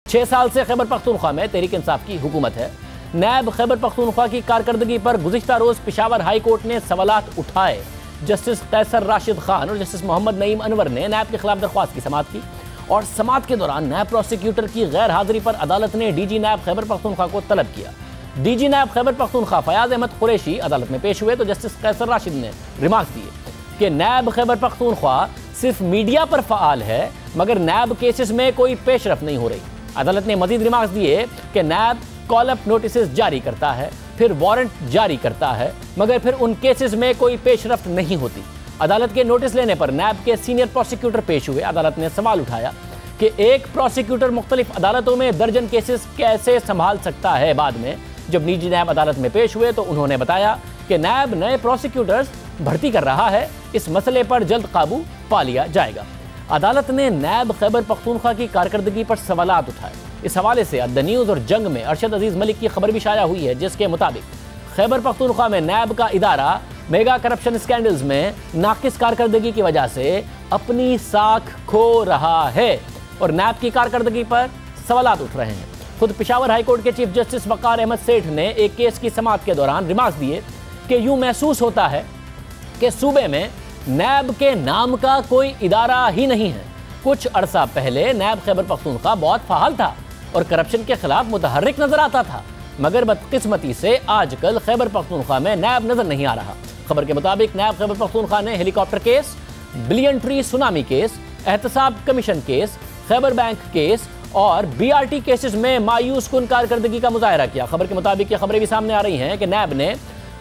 6 साल से खैबर पख्तूनख्वा में तहरीक इंसाफ की हुकूमत है। नैब खैबर पख्तूनख्वा की कारकर्दगी पर गुज़िश्ता रोज़ पेशावर हाई कोर्ट ने सवालात उठाए। जस्टिस कैसर राशिद खान और जस्टिस मोहम्मद नईम अनवर ने नैब के खिलाफ दरख्वास्त की समाअत की और समाअत के दौरान नैब प्रोसिक्यूटर की गैर हाजिरी पर अदालत ने डीजी नैब खैबर पख्तूनख्वा को तलब किया। डीजी नैब खैबर पख्तूनख्वा फयाज अहमद कुरैशी अदालत में पेश हुए तो जस्टिस कैसर राशिद ने रिमार्क्स दिए कि नैब खैबर पख्तूनख्वा सिर्फ मीडिया पर फ़ाल है मगर नैब केसेस में कोई पेशरफ नहीं हो रही। अदालत ने मजीद रिमार्क्स दिए कि नैब कॉल अप नोटिस जारी करता है, फिर वारंट जारी करता है, मगर फिर उन केसेस में कोई पेशरफ्त नहीं होती। अदालत के नोटिस लेने पर नैब के सीनियर प्रोसिक्यूटर पेश हुए। अदालत ने सवाल उठाया कि एक प्रोसिक्यूटर मुख्तलिफ अदालतों में दर्जन केसेस कैसे संभाल सकता है। बाद में जब निजी नैब अदालत में पेश हुए तो उन्होंने बताया कि नैब नए प्रोसिक्यूटर्स भर्ती कर रहा है, इस मसले पर जल्द काबू पा लिया जाएगा। अदालत ने नैब खैबर पख्तूनख्वा की कारकर्दगी पर सवालात उठाए। इस हवाले से द न्यूज़ और जंग में अरशद अजीज मलिक की खबर भी शाया हुई है, जिसके मुताबिक खैबर पख्तूनख्वा में नैब का इदारा मेगा करप्शन स्कैंडल्स में नाकिस कारकर्दगी की वजह से अपनी साख खो रहा है और नैब की कारकर्दगी पर सवालात उठ रहे हैं। खुद पेशावर हाई कोर्ट के चीफ जस्टिस वकार अहमद सेठ ने एक केस की समाअत के दौरान रिमार्क्स दिए कि यूं महसूस होता है कि सूबे में नैब के नाम का कोई इदारा ही नहीं है। कुछ अरसा पहले नैब खैबर पख्तूनख्वा बहुत फाल था और करप्शन के खिलाफ मुतहर्रिक नजर आता था, मगर बदकिस्मती से आजकल खैबर पख्तूनख्वा में नैब नजर नहीं आ रहा। खबर के मुताबिक नैब खैबर पख्तूनख्वा ने helicopter case, billion tree tsunami case, एहतसाब commission case, Khyber bank case और BRT केसेस में मायूस कुन कारकर्दगी का मुजाहरा किया। खबर के मुताबिक ये खबरें भी सामने आ रही हैं कि नैब ने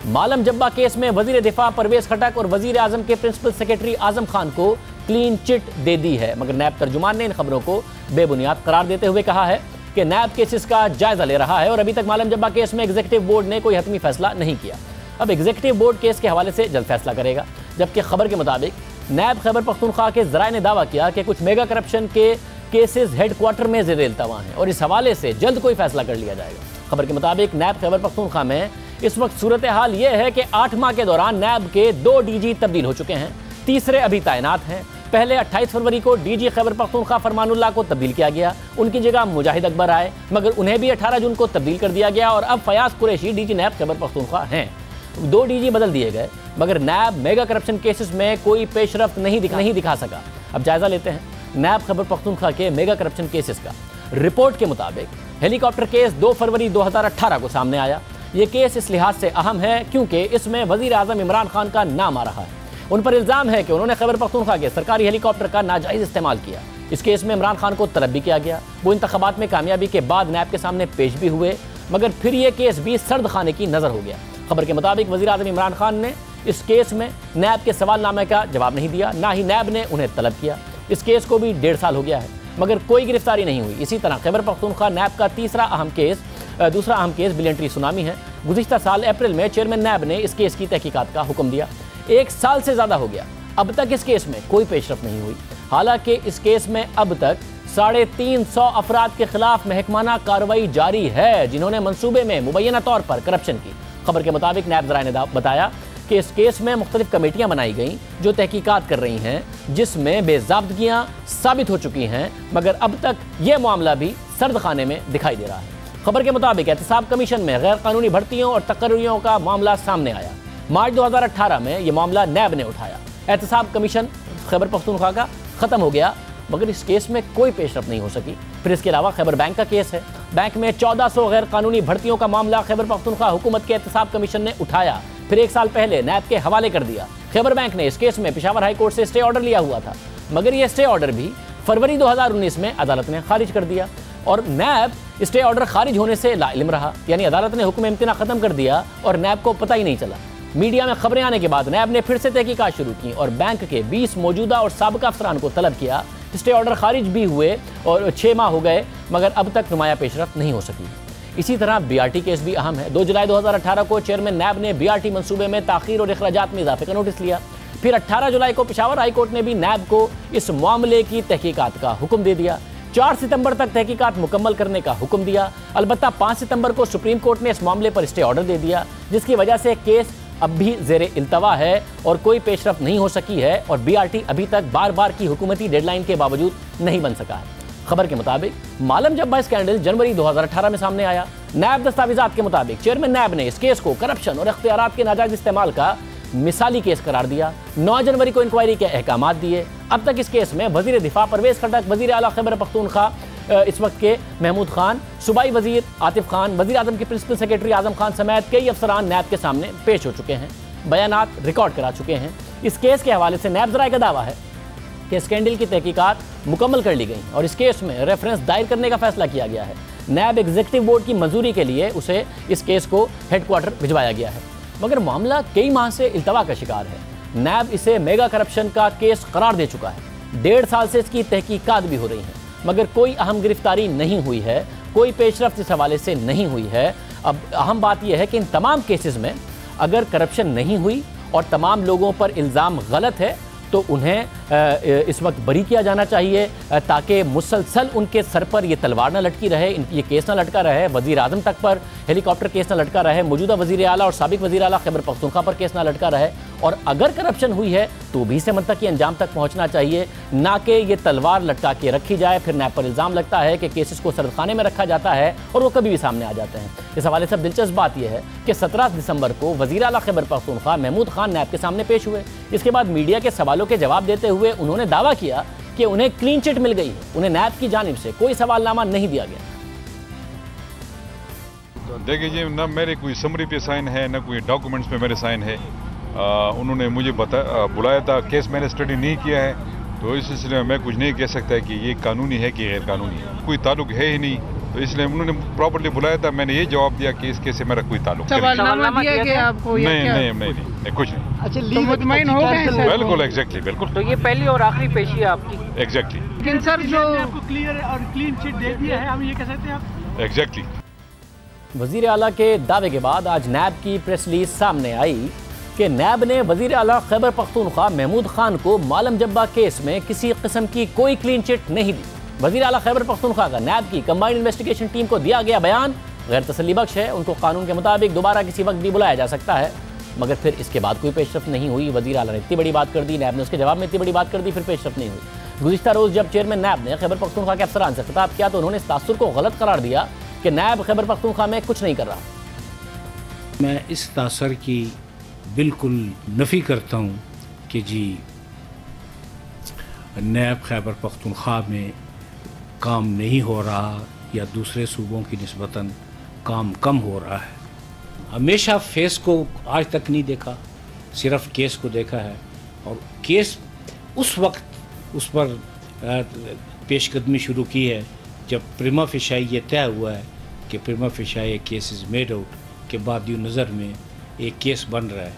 मालम जब्बा केस में वजीर दिफा परवेज खटक और वजीर आजम के प्रिंसिपल सेक्रेटरी आजम खान को क्लीन चिट दे दी है, मगर नैब तर्जुमान ने इन खबरों को बेबुनियाद करार देते हुए कहा है कि नैब केसेस का जायजा ले रहा है और अभी तक मालम जब्बा केस में एग्जीक्यूटिव बोर्ड ने कोई हतमी फैसला नहीं किया। अब एग्जीक्यूटिव बोर्ड केस के हवाले से जल्द फैसला करेगा। जबकि खबर के मुताबिक नैब खैबर पख्तूनख्वा के ज़राए ने दावा किया कि कुछ मेगा करप्शन के केसेस हेडक्वार्टर में ज़ेर इल्तवा हैं और इस हवाले से जल्द कोई फैसला कर लिया जाएगा। खबर के मुताबिक नैब खैबर पख्तूनख्वा में इस वक्त सूरत हाल यह है कि 8 माह के दौरान नैब के 2 DG तब्दील हो चुके हैं, तीसरे अभी तैनात हैं। पहले 28 फरवरी को DG खैबर पख्तूनख्वा फरमानुल्लाह को तब्दील किया गया, उनकी जगह मुजाहिद अकबर आए, मगर उन्हें भी 18 जून को तब्दील कर दिया गया और अब फयाज कुरैशी DG नैब खैबर पख्तूनख्वा हैं। 2 DG बदल दिए गए, मगर नैब मेगा करप्शन केसेस में कोई पेशरफ्त नहीं दिखा सका। अब जायजा लेते हैं नैब खैबर पख्तूनख्वा के मेगा करप्शन केसेस का। रिपोर्ट के मुताबिक हेलीकॉप्टर केस 2 फरवरी 2018 को सामने आया। ये केस इस लिहाज से अहम है क्योंकि इसमें वजीर आजम इमरान खान का नाम आ रहा है। उन पर इल्ज़ाम है कि उन्होंने खैबर पख्तूनख्वा के सरकारी हेलीकॉप्टर का नाजायज़ इस्तेमाल किया। इस केस में इमरान खान को तलब भी किया गया। वो इंतखाबात में कामयाबी के बाद नैब के सामने पेश भी हुए, मगर फिर ये केस भी सर्द खाने की नज़र हो गया। खबर के मुताबिक वजीर आजम इमरान खान ने इस केस में नैब के सवालनामे का जवाब नहीं दिया, ना ही नैब ने उन्हें तलब किया। इस केस को भी 1.5 साल हो गया है, मगर कोई गिरफ्तारी नहीं हुई। इसी तरह खैबर पख्तूनख्वा नैब का दूसरा अहम केस बिलियन ट्री सुनामी है। गुज़िश्ता साल अप्रैल में चेयरमैन नैब ने इस केस की तहकीकात का हुक्म दिया। 1 साल से ज़्यादा हो गया, अब तक इस केस में कोई पेशरफ नहीं हुई। हालांकि इस केस में अब तक 350 अफराद के खिलाफ महकमाना कार्रवाई जारी है जिन्होंने मनसूबे में मुबैना तौर पर करप्शन की। खबर के मुताबिक नैब ज़राए ने बताया कि इस केस में मुख्तलिफ कमेटियां बनाई गईं जो तहकीकात कर रही हैं, जिसमें बेज़ाब्तगियां साबित हो चुकी हैं, मगर अब तक यह मामला भी सर्द खाने में दिखाई दे रहा है। खबर के मुताबिक एहतसाब कमीशन में गैर कानूनी भर्तियों और तकर्रियों का मामला सामने आया। मार्च 2018 में यह मामला नैब ने उठाया। एहतसाब कमीशन खैबर पख्तूनख्वा का ख़त्म हो गया, मगर इस केस में कोई पेशरफ नहीं हो सकी। फिर इसके अलावा खैबर बैंक का केस है। बैंक में 1400 गैर कानूनी भर्तियों का मामला खैबर पख्तूनख्वा हुकूमत के एहतसाब कमीशन ने उठाया, फिर 1 साल पहले नैब के हवाले कर दिया। खैबर बैंक ने इस केस में पेशावर हाई कोर्ट से स्टे ऑर्डर लिया हुआ था, मगर यह स्टे ऑर्डर भी फरवरी 2019 में अदालत ने खारिज कर दिया और नैब स्टे ऑर्डर खारिज होने से लाइल्म रहा, यानी अदालत ने हुक्म इम्तना खत्म कर दिया और नैब को पता ही नहीं चला। मीडिया में खबरें आने के बाद नैब ने फिर से तहकीकात शुरू की और बैंक के 20 मौजूदा और साबिका अफसरान को तलब किया। स्टे ऑर्डर खारिज भी हुए और 6 माह हो गए, मगर अब तक नुमाया पेशरफ नहीं हो सकी। इसी तरह BRT केस भी अहम है। 2 जुलाई 2018 को चेयरमैन नैब ने BRT मंसूबे में ताखीर और अखराजात में इजाफे का नोटिस लिया। फिर 18 जुलाई को पेशावर हाई कोर्ट ने भी नैब को इस मामले की तहकीकात का हुक्म दे दिया। 4 सितंबर तक तहकीकात मुकम्मल करने का हुक्म दिया। अलबत्ता 5 सितंबर को सुप्रीम कोर्ट ने इस मामले पर स्टे ऑर्डर दे दिया, जिसकी वजह से केस अब भी ज़ेरे इल्तवा है और कोई पेशरफ नहीं हो सकी है और BRT अभी तक बार बार की हुकूमती डेडलाइन के बावजूद नहीं बन सका है। खबर के मुताबिक मालम जब्बा स्कैंडल जनवरी 2018 में सामने आया। नैब दस्तावेजात के मुताबिक चेयरमैन नैब ने इस केस को करप्शन और इख्तियारात के नाजायज इस्तेमाल का मिसाली केस करार दिया। 9 जनवरी को इंक्वायरी के अहकामात दिए। अब तक इस केस में वजीर दिफा परवेज खटक, वजीर आला खैबर पख्तूनख्वा इस वक्त के महमूद खान, सूबाई वजीर आतिफ खान, वजीर आजम के प्रिंसिपल सेक्रेटरी आजम खान समेत कई अफसरान नैब के सामने पेश हो चुके हैं, बयानात रिकॉर्ड करा चुके हैं। इस केस के हवाले से नैब ज़राए का दावा है कि स्कैंडल की तहकीकात मुकम्मल कर ली गई और इस केस में रेफरेंस दायर करने का फैसला किया गया है। नैब एग्जीक्यूटिव बोर्ड की मंजूरी के लिए उसे इस केस को हेडक्वार्टर भिजवाया गया है, मगर मामला कई माह से इल्तवा का शिकार है। नैब इसे मेगा करप्शन का केस करार दे चुका है। 1.5 साल से इसकी तहकीकात भी हो रही हैं, मगर कोई अहम गिरफ्तारी नहीं हुई है, कोई पेशरफ्त इस हवाले से नहीं हुई है। अब अहम बात यह है कि इन तमाम केसेस में अगर करप्शन नहीं हुई और तमाम लोगों पर इल्ज़ाम गलत है तो उन्हें इस वक्त बरी किया जाना चाहिए, ताकि मुसलसल उनके सर पर यह तलवार न लटकी रहे, ये केस न लटका रहे, वज़ीर आज़म तक पर हेलीकॉप्टर केस न लटका रहे, मौजूदा वज़ीर आला और साबिक वज़ीर आला खैबर पख्तूनख्वा पर केस न लटका रहे। और अगर करप्शन हुई है तो भी इसे मंतकी अंजाम तक पहुँचना चाहिए, ना कि ये तलवार लटका के रखी जाए। फिर नैब पर इल्ज़ाम लगता है कि केसेस को सरदखाने में रखा जाता है और वो कभी भी सामने आ जाते हैं। इस हवाले से दिलचस्प बात यह है कि 17 दिसंबर को वज़ीर आला खैबर पख्तूनख्वा महमूद खान नैब के सामने पेश हुए। इसके बाद मीडिया के सवालों के जवाब देते हुए उन्होंने दावा किया कि उन्हें क्लीन चिट मिल गई है, उन्हें नैब की जानिब से कोई सवालनामा नहीं दिया गया। देखिए जी, ना मेरे कोई समरी पे साइन है, ना कोई डॉक्यूमेंट्स पे मेरे साइन है। उन्होंने मुझे बुलाया था, केस मैंने स्टडी नहीं किया है, तो इस सिलसिले में मैं कुछ नहीं कह सकता कि ये कानूनी है कि गैर कानूनी है। कोई ताल्लुक है ही नहीं, तो इसलिए उन्होंने प्रॉपर्ली बुलाया था, मैंने ये जवाब दिया कि इस केस से मेरा कोई ताल्लुक नहीं, कुछ नहीं। अच्छा, तो मुतमईन हो गए सर? बिल्कुल, एग्जैक्टली, बिल्कुल। तो ये पहली और आखिरी पेशी है आपकी? एग्जैक्टली। लेकिन सर जो आपको क्लियर और क्लीन चिट दे दिया है, हम ये कह सकते हैं आप? एग्जैक्टली। वज़ीर आला के दावे के बाद आज नैब की प्रेस रिलीज सामने आई कि नैब ने वज़ीर आला खैबर पख्तूनख्वा महमूद खान को मालम जब्बा केस में किसी किस्म की कोई क्लीन चिट नहीं दी। वज़ीर आला खैबर पख्तूनख्वा का नैब की कंबाइंड इन्वेस्टिगेशन टीम को दिया गया बयान गैर तसल्ली बख्श है। उनको कानून के मुताबिक दोबारा किसी वक्त भी बुलाया जा सकता है, मगर फिर इसके बाद कोई पेशरफ्त नहीं हुई। वज़ीर आला ने इतनी बड़ी बात कर दी, नैब ने उसके जवाब में इतनी बड़ी बात कर दी, फिर पेशरफ्त नहीं हुई। गुज़िश्ता रोज़ जब चेयरमैन नैब ने खैबर पख्तूनख्वा के अफसरान से खिताब किया तो उन्होंने इस तासुर को गलत करार दिया कि नैब खैबर पख्तूनख्वा में कुछ नहीं कर रहा। मैं इस तासर की बिल्कुल नफ़ी करता हूँ कि जी नैब खैबर पख्तूनख्वा में काम नहीं हो रहा या दूसरे सूबों की निस्बतन काम कम हो रहा है। हमेशा फेस को आज तक नहीं देखा, सिर्फ केस को देखा है, और केस उस वक्त उस पर पेशकदमी शुरू की है जब प्रिमा फिशाई ये तय हुआ है कि प्रिमा fisheye case is made out के बाद यूँ नज़र में एक केस बन रहा है।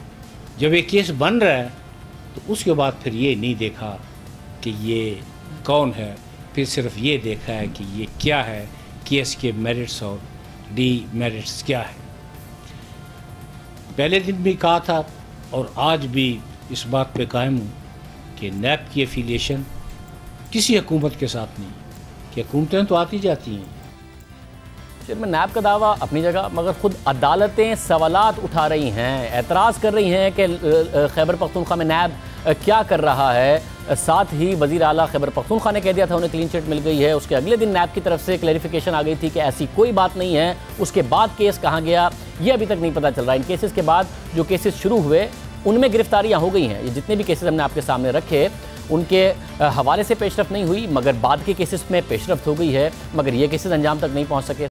जब एक केस बन रहा है तो उसके बाद फिर ये नहीं देखा कि ये कौन है, फिर सिर्फ ये देखा है कि ये क्या है, केस के मेरिट्स और डीमेरिट्स क्या है। पहले दिन भी कहा था और आज भी इस बात पे कायम हूँ कि नैब की एफिलिएशन किसी हुकूमत के साथ नहीं, कि हुकूमतें तो आती जाती हैं। चेयरमैन नैब का दावा अपनी जगह, मगर खुद अदालतें सवालात उठा रही हैं, एतराज़ कर रही हैं कि खैबर पख्तूनख्वा में नैब क्या कर रहा है। साथ ही वज़ीर आला खैबर पख्तूनख्वा ने कह दिया था उन्हें क्लीन चिट मिल गई है, उसके अगले दिन नैब की तरफ से क्लैरिफिकेशन आ गई थी कि ऐसी कोई बात नहीं है। उसके बाद केस कहाँ गया ये अभी तक नहीं पता चल रहा। इन केसेस के बाद जो केसेस शुरू हुए उनमें गिरफ्तारियाँ हो गई हैं। ये जितने भी केसेस हमने आपके सामने रखे उनके हवाले से पेशरफ्त नहीं हुई, मगर बाद के केसेस में पेशरफ्त हो गई है, मगर ये केसेस अंजाम तक नहीं पहुँच सके।